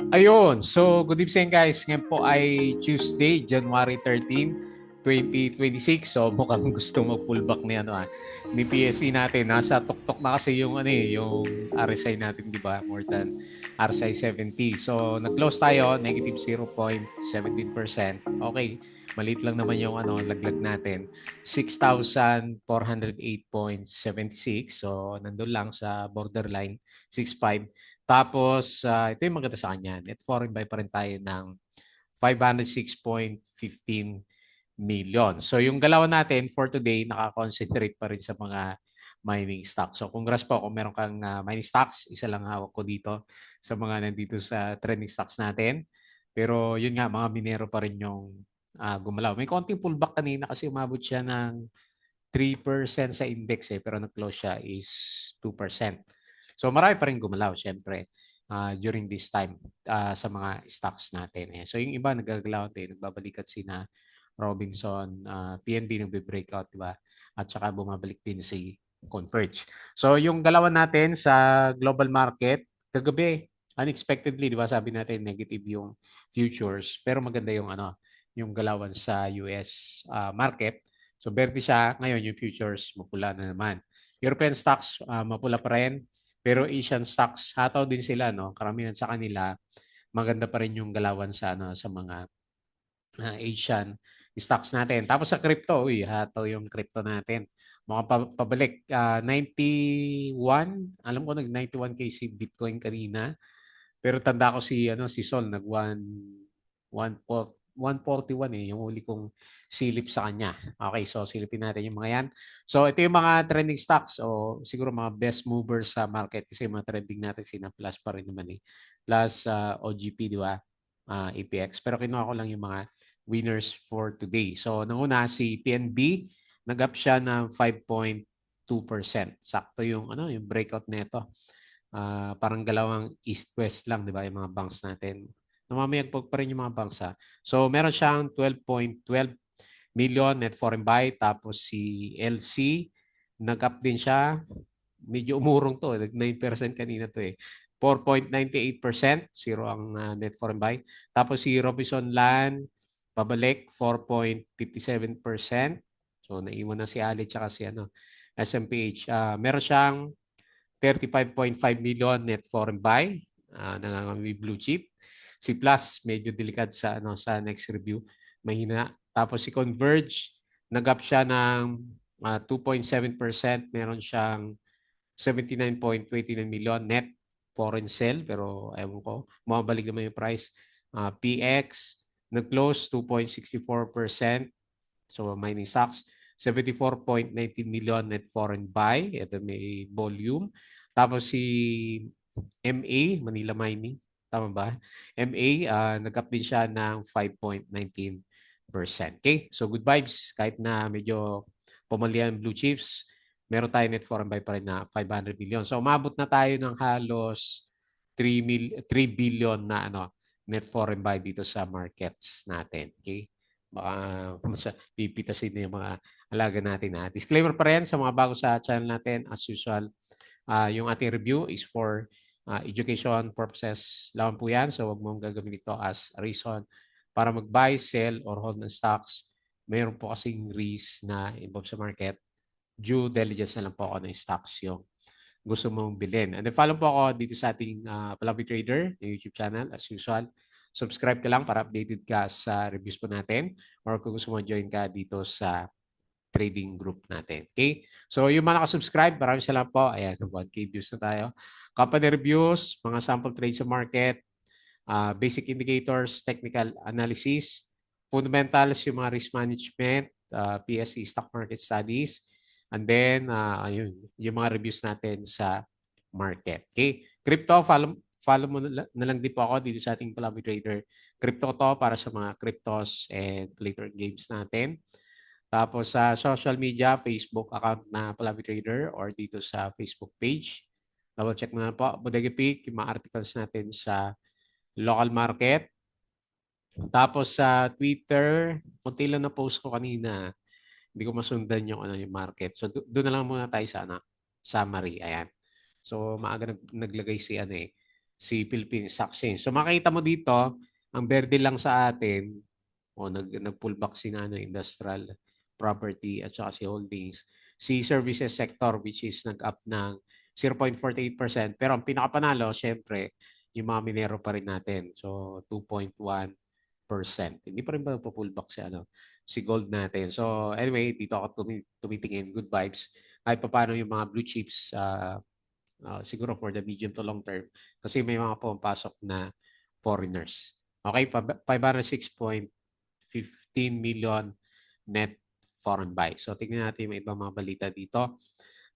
Ayun. So, good evening guys. Ngayon po ay Tuesday, January 13, 2026. So, mukhang gusto mag-pullback ni ni PSE natin. Nasa tuktok na kasi yung yung RSI natin, 'di ba? More than RSI 70. So, nag-close tayo negative 0.17%. Okay. Maliit lang naman yung laglag natin. 6,408.76. So, nandun lang sa borderline 6.5. Tapos, ito yung maganda sa kanya. Net foreign buy pa rin tayo ng 506.15 million. So, yung galawan natin for today, nakakonsentrate pa rin sa mga mining stocks. So, congrats po kung meron kang mining stocks. Isa lang hawak ko dito sa mga nandito sa trending stocks natin. Pero yun nga, mga minero pa rin yung gumalaw. May konting pullback kanina kasi umabot siya ng 3% sa index pero nag-close siya is 2%. So marami pa rin gumalaw syempre during this time sa mga stocks natin. So yung iba nagagalaw din, nagbabalikat sina Robinson, PNB nagbe-breakout, di ba? At saka bumabalik din si Converge. So yung galawan natin sa global market, kagabi, unexpectedly, di ba sabi natin negative yung futures, pero maganda yung yung galawan sa US market. So berde siya, ngayon yung futures mapula na naman. European stocks mapula pa rin, pero Asian stocks hataw din sila no. Karamihan sa kanila maganda pa rin yung galawan sa sa mga Asian stocks natin. Tapos sa crypto, uy, hataw yung crypto natin. Mga pabalik 91, alam ko nag 91K si Bitcoin kanina. Pero tanda ko si Sol nag 141 yung huli kong silip sa kanya. Okay, so silipin natin yung mga yan. So ito yung mga trending stocks o siguro mga best movers sa market kasi yung mga trending natin sina Plus pa rin naman eh. Plus OGP, di ba? APX. Pero kinuha ko lang yung mga winners for today. So nanguna si PNB, nag-up siya ng 5.2%. Sakto yung yung breakout nito. Parang galawang east-west lang, di ba, yung mga banks natin. Namamayagpag pa rin yung mga banks ha. So meron siyang 12.12 million net foreign buy. Tapos si LC, nag-up din siya. Medyo umurong to. 9% kanina to eh. 4.98%, zero ang net foreign buy. Tapos si Robinson Land, pabalik, 4.57%. So naiwan na si Ali tsaka si SMPH. Meron siyang 35.5 million net foreign buy, nangangamoy blue chip. Si Plus, medyo delikad sa sa next review, mahina. Tapos si Converge, nag-up siya ng 2.7%, meron siyang 79.29 million net foreign sale, pero ewan ko, mabalik naman yung price. PX, nag-close 2.64%, so mining stocks, 74.19 million net foreign buy. Ito may volume. Tapos si MA, Manila Mining, tama ba? MA, nag-up din siya ng 5.19%. Okay? So good vibes. Kahit na medyo pumalian blue chips, meron tayo net foreign buy pa rin na 500 million. So umabot na tayo ng halos 3 billion na net foreign buy dito sa markets natin. Okay? Baka pipitasin na yung mga alaga natin. Disclaimer pa rin sa mga bago sa channel natin, as usual, yung ating review is for education purposes lang po yan. So wag mong gagamitin ito as a reason para mag-buy, sell, or hold ng stocks. Mayroon po kasing risk na involved sa market. Due diligence na lang po ako ng stocks yung gusto mong bilhin. And then follow po ako dito sa ating Palabi Trader na YouTube channel as usual. Subscribe ka lang para updated ka sa reviews po natin or kung gusto mo join ka dito sa trading group natin. Okay? So yung mga nakasubscribe, maraming salamat po. Ayan, 1K views na tayo. Company reviews, mga sample trades sa market, basic indicators, technical analysis, fundamentals, yung mga risk management, PSE stock market studies, and then yung mga reviews natin sa market. Okay? Crypto, follow mo na lang din po ako dito sa ating Palabi Trader. Crypto to para sa mga cryptos and later games natin. Tapos sa social media, Facebook account na Palabi Trader or dito sa Facebook page. Double check na po. Bodega Peak, yung mga articles natin sa local market. Tapos sa Twitter, kunti lang na post ko kanina. Hindi ko masundan yung yung market. So doon na lang muna tayo sa summary. Ayan. So maaga naglagay si si Philippine Stock Exchange. So makita mo dito, ang berde lang sa atin, nag-pullback si industrial property at saka si holdings. Si services sector which is nag-up ng 0.48%. Pero ang pinakapanalo, syempre, yung mga minero pa rin natin. So 2.1%. Hindi pa rin ba pullback si gold natin. So anyway, dito ako tumitingin, good vibes. Kahit pa paano yung mga blue chips, siguro for the medium to long term kasi may mga pumapasok na foreigners. Okay, 506.15 million net foreign buy. So tingnan natin yung ibang mga balita dito.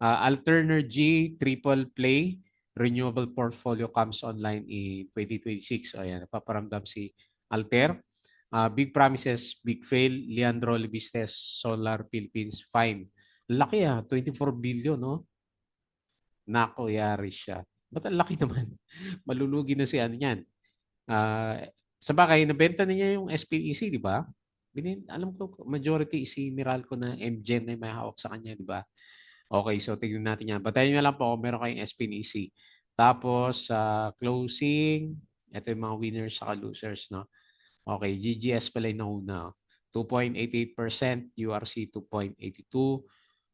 Alternergy triple play renewable portfolio comes online in 2026. Ayan, napaparamdam si Alter. Big promises, big fail. Leandro Lebistes, Solar Philippines, fine. Laki 24 billion, no? Nako, yari siya. Ba't ang laki naman? Malulugi na si ano yan. Sa bagay, nabenta na niya yung SPEC, di ba? Alam ko, majority si Meralco na MGen na may hawak sa kanya, di ba? Okay, so tignan natin yan. Batayin na lang po kung meron kayong SPEC. Tapos, closing, ito yung mga winners sa losers, no? Okay, GGS pala yung nauna. 2.88%, URC 2.82%,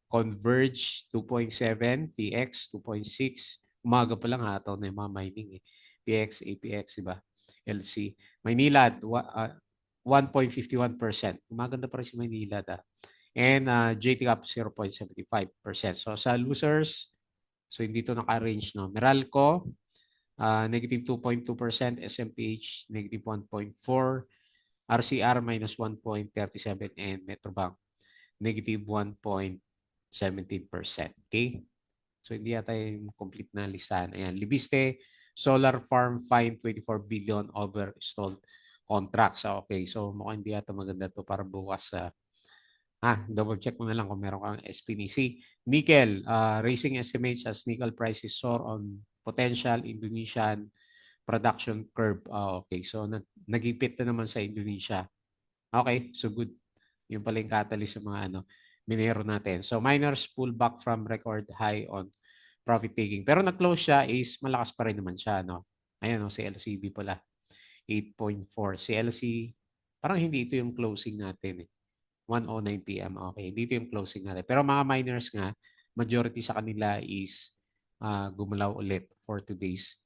Converge 2.7, PX 2.6. Umaga pa lang hataw na yung mga mining eh. PX, APX, diba? LC. Maynilad, 1.51%. Umaganda pa rin si Maynilad. And JT Cap 0.75%. So sa losers, so hindi ito naka-range. No? Meralco, negative 2.2%. SMPH, negative 1.4%. RCR, minus 1.37%. And Metrobank, negative 1.17%. Okay? So, hindi yata yung complete na listahan. Ayan. Libiste, solar farm fine 24 billion over stalled contracts. Okay. So, mukhang hindi yata maganda to para bukas sa double check mo na lang kung meron kang SPNC. Nickel, raising estimates as nickel prices soar on potential Indonesian production curve. Okay. So, nagipit na naman sa Indonesia. Okay. So, good. Yung pala yung catalyst sa mga minero natin. So miners pull back from record high on profit taking. Pero nag-close siya is malakas pa rin naman siya. No? Ayan, si LCB pala. 8.4. Si LC, parang hindi ito yung closing natin. 1:09 p.m. Okay, dito yung closing natin. Pero mga miners nga, majority sa kanila is gumalaw ulit for today's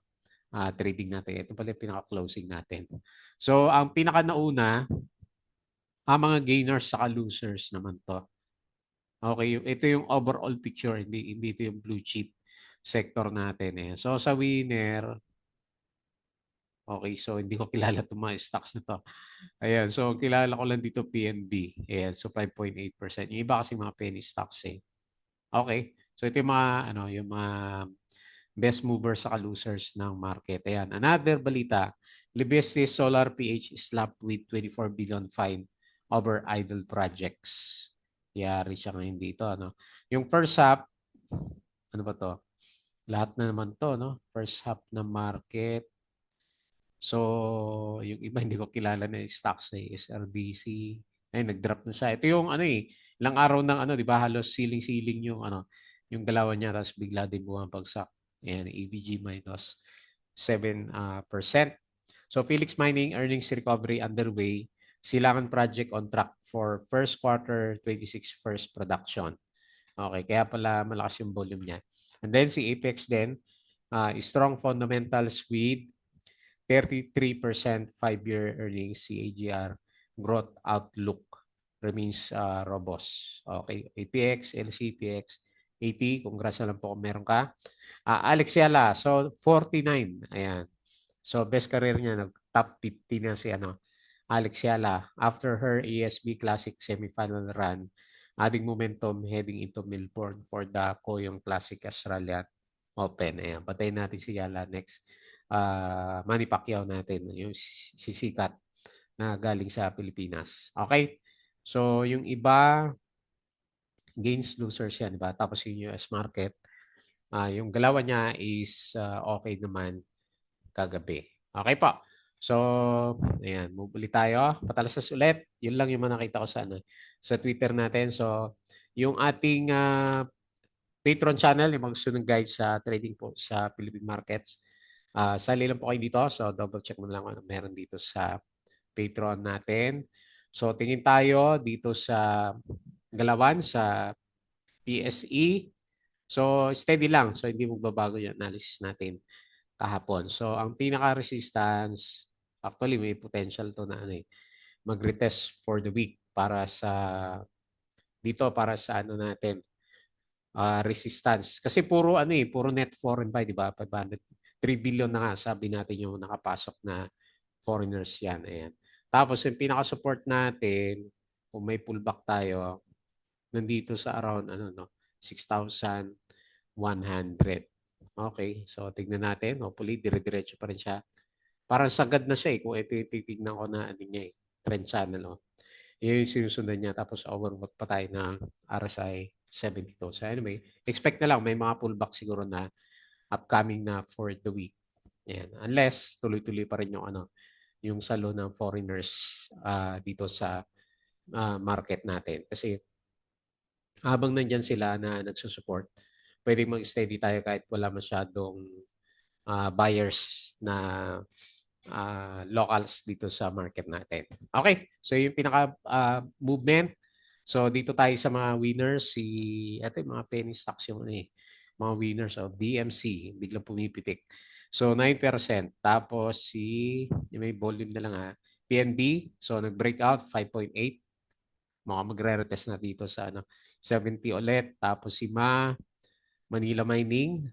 trading natin. Ito pala yung pinaka-closing natin. So, ang pinaka-nauna, ang mga gainers sa losers naman to. Okay, ito yung overall picture, hindi ito yung blue chip sector natin eh. So sa winner, okay, so hindi ko kilala itong mga stocks na to. Ayan, so kilala ko lang dito PNB. Ayan, so 5.8%. Yung iba kasi mga penny stocks eh. Okay, so ito yung mga, yung mga best movers sa losers ng market. Ayan, another balita, Libestes Solar PH slapped with 24 billion fine over idle projects. Yari siya ngayon dito. Yung first half, ano ba to? Lahat na naman to, no? First half na market. So, yung iba hindi ko kilala na stocks eh, SRDC. Ay, nag-drop na siya. Ito yung ilang araw ng di ba, halos ceiling-ceiling yung yung galawan niya tapos bigla din bumabagsak. Ayan, ABG minus 7%. So, Felix Mining earnings recovery underway. Silangan project on track for first quarter 26 first production. Okay, kaya pala malakas yung volume niya. And then si Apex din, strong fundamentals with 33% 5-year earnings CAGR growth outlook remains robust. Okay, APX, LCPX, AT, congrats na lang po kung meron ka. Alex Yala, so 49. Ayan. So best career niya, nag-top 50 na si Alex Yala after her ASB Classic semifinal run, adding momentum heading into Melbourne for the Koyong Classic Australian Open. Ayan, patayin natin si Yala next. Manny Pacquiao natin, yung sisikat na galing sa Pilipinas. Okay? So, yung iba, gains, losers yan, diba? Tapos yung US market, yung galawan niya is okay naman kagabi. Okay po. So, ayan, move ulit tayo. Patalasas ulit. Yun lang yung mga nakita ko sa Twitter natin. So, yung ating Patreon channel, yung mga sunod guide sa trading po sa Philippine markets. Sali lang po kayo dito. So, double check mo lang ano meron dito sa Patreon natin. So, tingin tayo dito sa Galawan, sa PSE. So, steady lang. So, hindi magbabago yung analysis natin kahapon. So, ang pinaka-resistance, actually, may potential to na ano mag-retest for the week para sa dito para sa ano natin resistance. Kasi puro ano puro net foreign buy, di ba? 500, 3 billion na nga sabi natin yung nakapasok na foreigners yan. Ayan. Tapos yung pinaka-support natin, kung may pullback tayo, nandito sa around ano no, 6,100. Okay, so tignan natin. Hopefully, dire-diretso pa rin siya. Parang sagad na siya kung ito yung titignan ko na ano niya trend channel. Yun yung sinusundan niya. Tapos overbought pa tayo ng RSI 72. So anyway, expect na lang may mga pullback siguro na upcoming na for the week. Yan. Unless tuloy-tuloy pa rin yung ano, yung salo ng foreigners dito sa market natin. Kasi habang nandyan sila na nagsusupport, pwedeng mag-steady tayo kahit wala masyadong buyers na locals dito sa market natin. Okay, so yung pinaka-movement. So dito tayo sa mga winners, ito yung mga penny stocks yung mga winners of BMC, biglang pumipitik. So 9%. Tapos may volume na lang PNB, so nag-breakout 5.8. Mga magre-retest na dito sa 70 ulit. Tapos Manila Mining,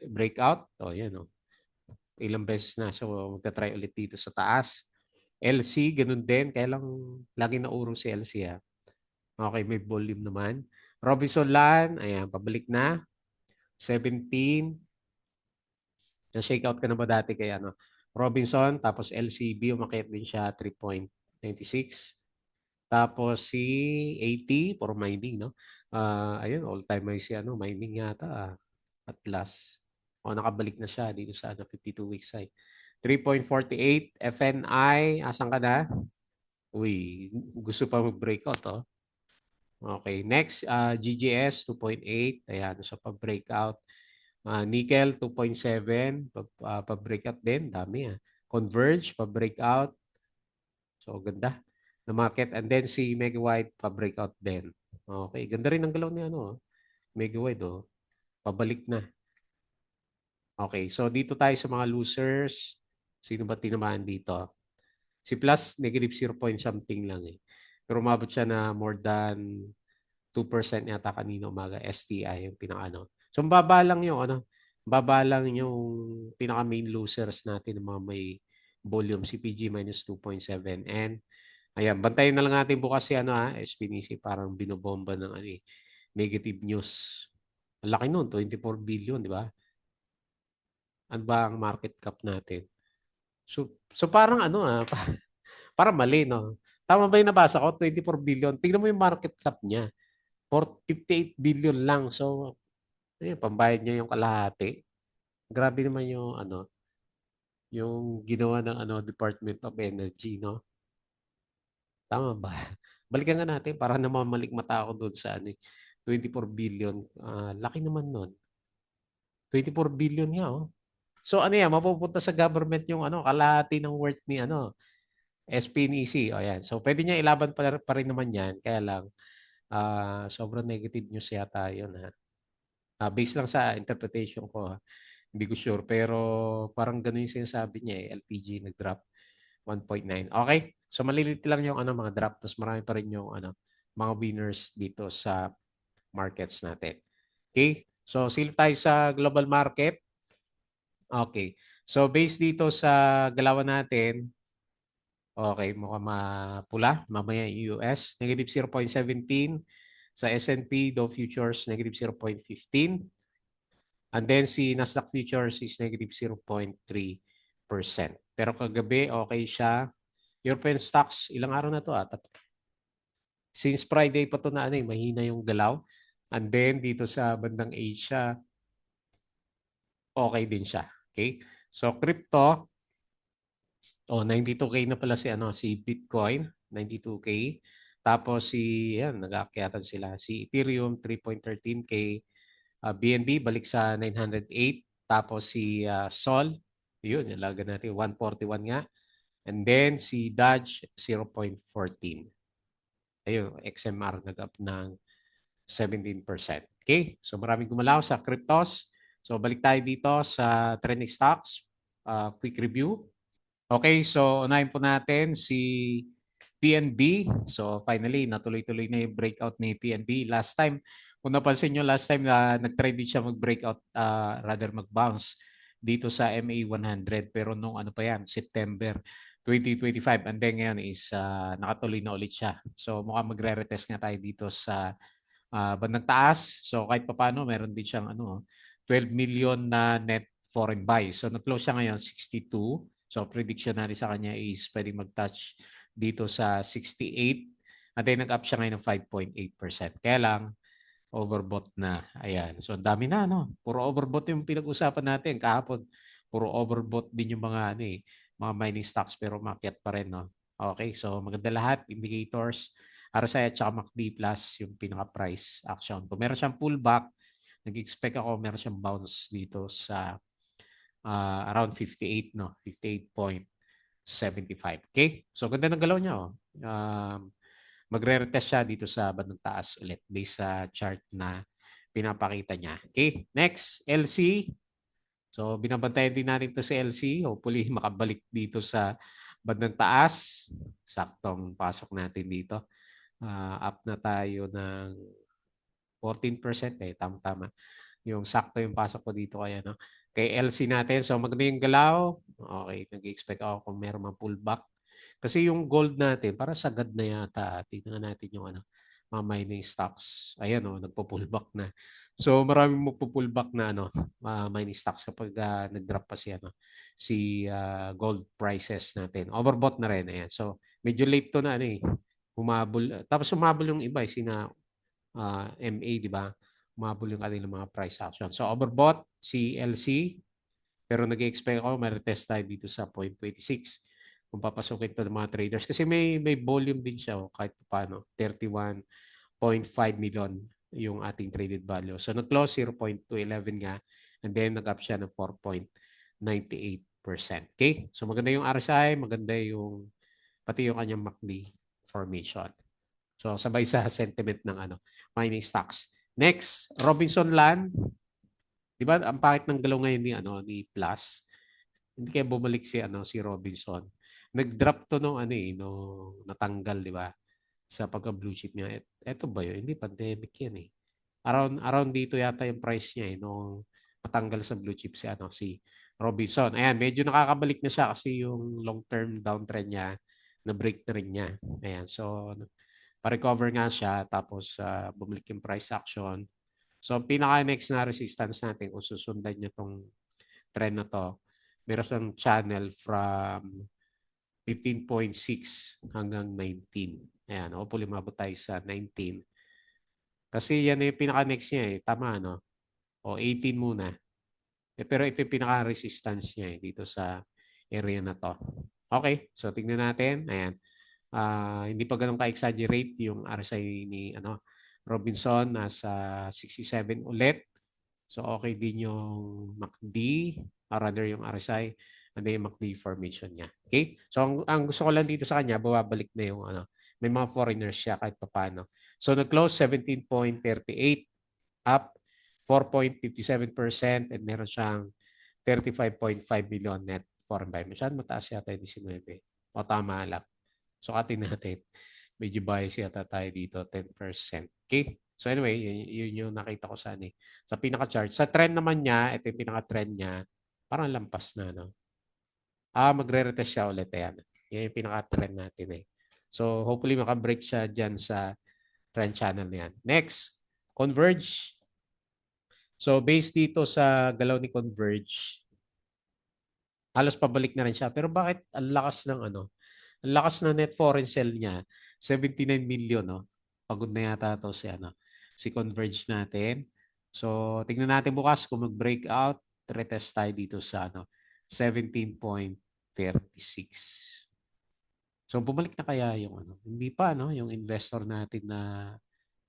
breakout. Yan ilang beses na. So, magta-try ulit dito sa taas. LC, ganun din. Kaya lang, lagi naurong si LC Okay, may volume naman. Robinson Land, ayan, pabalik na. 17. Na-shake out ka na ba dati kay Robinson, tapos LCB, umakyat din siya 3.96. Tapos si 80 for mining, no? Ayun, all-time high si mining yata at last. Nakabalik na siya dito sa 52 weeks high. 3.48 FNI, asan ka na? Uy, gusto pa mag-breakout, oh. Okay, next, GGS 2.8, ayan, so pa-breakout. Nickel 2.7, pa-breakout din, dami Converge, pa-breakout. So, ganda na market. And then si Mega White, pa-breakout din. Okay, ganda rin ang galaw ni Mega White, pabalik na. Okay, so dito tayo sa mga losers. Sino ba tinamaan dito? Si Plus, negative 0 point something lang Pero umabot siya na more than 2% yata kanina umaga. STI yung pinaka. So, baba lang yung baba lang yung pinaka main losers natin ng mga may volume. CPG minus 2.7. And ayan, bantayan na lang natin bukas si SPNC parang binobomba ng negative news. Ang laki nun, 24 billion, di ba? Ano ba ang market cap natin? So parang parang mali, no? Tama ba yung nabasa ko? 24 billion. Tingnan mo yung market cap niya. 58 billion lang. So, pambayad niya yung kalahati. Grabe naman yung yung ginawa ng Department of Energy, no? Tama ba? Balikan nga natin para namamalik mata ako doon sa 24 billion. Laki naman nun. 24 billion nga, oh. So mapupunta sa government yung kalahati ng worth ni SPNEC. O yan. So pwede niya ilaban pa rin naman yan. Kaya lang, sobrang negative news yata yun. Based lang sa interpretation ko. Hindi ko sure. Pero parang ganun yung sinasabi niya. LPG nag-drop 1.9. Okay? So malilit lang yung mga drop. Tapos marami pa rin yung mga winners dito sa markets natin. Okay? So silip tayo sa global market. Okay. So based dito sa galawan natin, okay, mukhang mapula. Mamaya yung US, negative 0.17. Sa S&P, Dow Futures, negative 0.15. And then si Nasdaq Futures is negative 0.3%. Pero kagabi, okay siya. European stocks, ilang araw na to Since Friday pa to na mahina yung galaw. And then dito sa bandang Asia, okay din siya. Okay? So crypto, 92K na pala si Bitcoin, 92K. Tapos nag-aakyatan sila. Si Ethereum, 3.13K. BNB, balik sa 908. Tapos si Sol, Yun, ilaga natin 141 nga. And then si Dodge 0.14. Ayun, XMR nag-up ng 17%. Okay? So maraming gumalaw sa cryptos. So balik tayo dito sa trending stocks. Quick review. Okay, so unahin po natin si PNB. So finally, natuloy-tuloy na yung breakout ni PNB. Last time, kung napansin nyo, last time na nag-try din siya mag-breakout, rather mag-bounce dito sa MA100. Pero nung ano pa yan, September 2025. And then ngayon is nakatuloy na ulit siya. So mukhang magre-retest nga tayo dito sa bandang taas. So kahit papaano, meron din siyang 12 million na net foreign buy. So nag-close siya ngayon 62. So prediction natin sa kanya is pwedeng mag-touch dito sa 68. At then nag-up siya ngayon ng 5.8%. Kaya lang, overbought na. Ayan. So ang dami na, no? Puro overbought yung pinag-usapan natin. Kahapon, puro overbought din yung mga, mga mining stocks pero makyat pa rin, no? Okay. So maganda lahat. Indicators, RSI at saka MACD plus yung pinaka-price action. Kung meron siyang pullback, nag-expect ako meron siyang bounce dito sa around 58, no? 58.75. Okay? So ganda ng galaw niya, oh. Magre-retest siya dito sa bandang taas ulit based sa chart na pinapakita niya. Okay, next, LC. So binabantayan din natin to si LC. Hopefully makabalik dito sa bandang taas. Saktong pasok natin dito. Up na tayo ng 14%. Tama-tama. Yung sakto yung pasok ko dito kaya no. Kay LC natin. So maganda yung galaw. Okay, nag-expect ako kung meron mang pullback. Kasi yung gold natin, para sagad na yata. Tingnan natin yung mga mining stocks. Ayan nagpo-pullback na. So maraming magpo-pullback na mining stocks kapag nag-drop pa si gold prices natin. Overbought na rin. Ayan. So medyo late to na humabol. Tapos humabol yung iba, MA, di ba? Humabol yung kanilang mga price action. So overbought si LC, pero nag-expect ako ma-retest tayo dito sa 0.26 kung papasukin to ng mga traders. Kasi may volume din siya kahit paano. 31.5 million yung ating traded value. So nag-close 0.211 nga and then nag-up siya ng 4.98%. Okay? So maganda yung RSI, maganda yung pati yung kanyang MACD formation. So sabay sa sentiment ng mining stocks. Next, Robinson Land. 'Di ba? Ang pangit ng galaw ngayon ni Plus. Hindi kaya bumalik si Robinson. Nag-drop to nung nung natanggal, 'di ba? Sa pagka-blue chip niya. Ito ba 'yun? Hindi pandemic 'yan eh. Around dito yata yung price niya nung matanggal sa blue chip si Robinson. Ayan, medyo nakakabalik na siya kasi yung long-term downtrend niya na break na rin niya. Ayan, so pa-recover nga siya tapos bumalik yung price action. So, pinaka-next na resistance natin kung susundan niya tong trend na to, meron siyang channel from 15.6 hanggang 19. Ayan, hopefully mabot tayo sa 19. Kasi yan yung pinaka-next niya eh. Tama, no? O 18 muna. Pero ito yung pinaka-resistance niya dito sa area na to. Okay, so tingnan natin. Ayan. Hindi pa ganun ka-exaggerate yung RSI ni Robinson, nasa 67 ulit. So okay din yung MACD, or rather yung RSI, and then yung MACD formation niya. Okay? So ang gusto ko lang dito sa kanya, babalik na yung may mga foreigners siya kahit paano. So nag-close 17.38, up 4.57%, and meron siyang 35.5 million net foreign buy. Masyadong mataas yata yung 19. O tama lang. So atin natin. Medyo bias yata tayo dito, 10%. Okay? So anyway, yun yung nakita ko sa pinaka-chart. Sa trend naman niya, ito yung pinaka-trend niya, parang lampas na, no? Magre-retest siya ulit. Ayan. Yan yung pinaka-trend natin eh. So hopefully makabreak siya dyan sa trend channel na yan. Next, Converge. So based dito sa galaw ni Converge, halos pabalik na rin siya. Pero bakit ang lakas ng ang lakas na net foreign sell niya, 79 million, no? Pagod na yata to si Converge natin. So, tingnan natin bukas kung mag-breakout, retest tayo dito sa 17.36. So, bumalik na kaya yung hindi pa yung investor natin na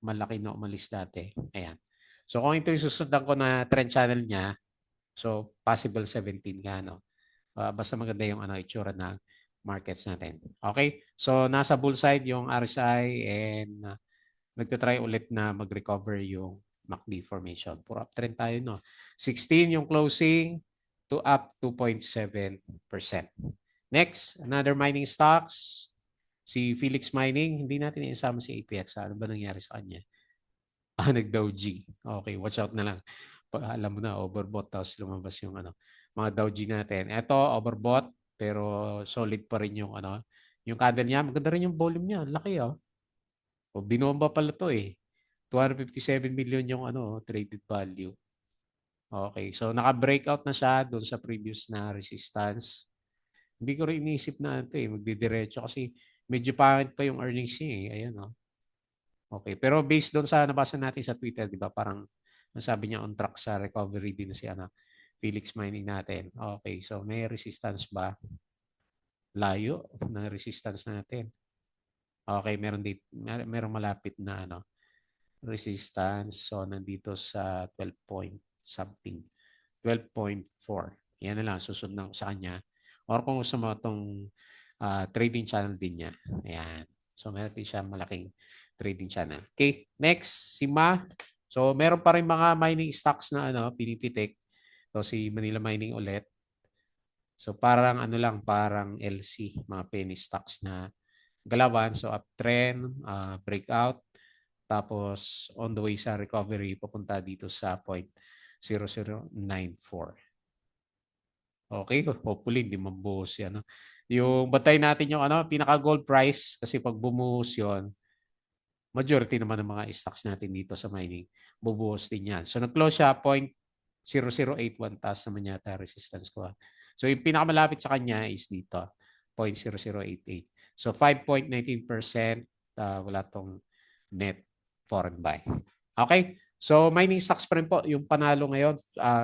malaki na umalis dati. Ayan. So, kung ito yung susundan ko na trend channel niya, so possible 17 nga, no? Basta maganda yung itsura ng markets natin. Okay? So, nasa bull side yung RSI and nagtatry ulit na mag-recover yung MACD formation. Puro uptrend tayo, no? 16 yung closing to up 2.7%. Next, another mining stocks. Si Felix Mining, hindi natin isama si APX. Ano ba nangyari sa kanya? Nag-Dow G. Okay, watch out na lang. Alam mo na, overbought tapos lumabas yung mga Dow G natin. Ito, overbought pero solid pa rin yung yung candle niya. Maganda rin yung volume niya. Laki O binomba pala to 257 million yung traded value. Okay, so naka-breakout na siya doon sa previous na resistance. Hindi ko rin iniisip na magdidiretso kasi medyo pangit pa yung earnings niya Ayan Okay, pero based doon sa nabasa natin sa Twitter, 'di ba? Parang nasabi niya on track sa recovery din si Felix Mining natin. Okay, so may resistance ba? Layo ng resistance natin. Okay, merong malapit na resistance. So nandito sa 12 point something. 12.4. Yan na lang susunod na sa kanya. Or kung gusto mo itong trading channel din niya. Ayan. So meron din siya malaking trading channel. Okay, next si Ma. So meron pa rin mga mining stocks na pinipitik. So si Manila Mining ulit. So parang parang LC, mga penny stocks na galawan. So uptrend, breakout, tapos on the way sa recovery papunta dito sa 0.0094. Okay, hopefully hindi mabuhos yan. Yung batay natin yung pinaka gold price kasi pag bumuhos yon, majority naman ng mga stocks natin dito sa mining bubuhos din yan. So nag-close siya 0.0081 taas naman yata resistance ko. So yung pinakamalapit sa kanya is dito 0.0088. So 5.19% wala tong net foreign buy. Okay? So mining stocks pa rin po yung panalo ngayon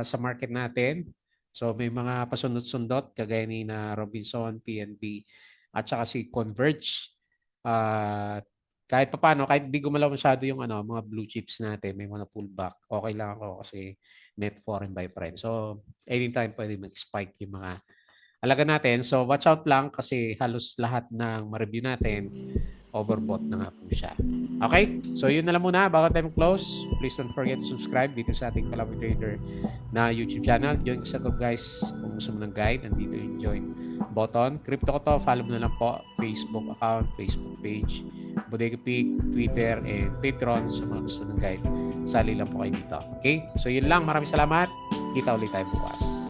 sa market natin. So may mga pasunod-sundot kagaya ni na Robinson, PNB at saka si Converge. Kahit paano, kahit di gumalaw masyado yung mga blue chips natin, may mga pullback. Okay lang ako kasi net foreign buy pa rin. So anytime pwede mag-spike yung mga alaga natin. So watch out lang kasi halos lahat ng ma-review natin overbought na nga po siya. Okay? So yun na lang muna. Bago tayo close, please don't forget to subscribe dito sa ating Kalaboy Trader na YouTube channel. Join ko sa group guys kung gusto mo ng guide. Nandito yung join button. Crypto ko to. Follow mo na lang po. Facebook account, Facebook page, Bodega Peak, Twitter, and Patreon sa mga gusto ng guide. Sali lang po kayo dito. Okay? So yun lang. Maraming salamat. Kita ulit tayo bukas.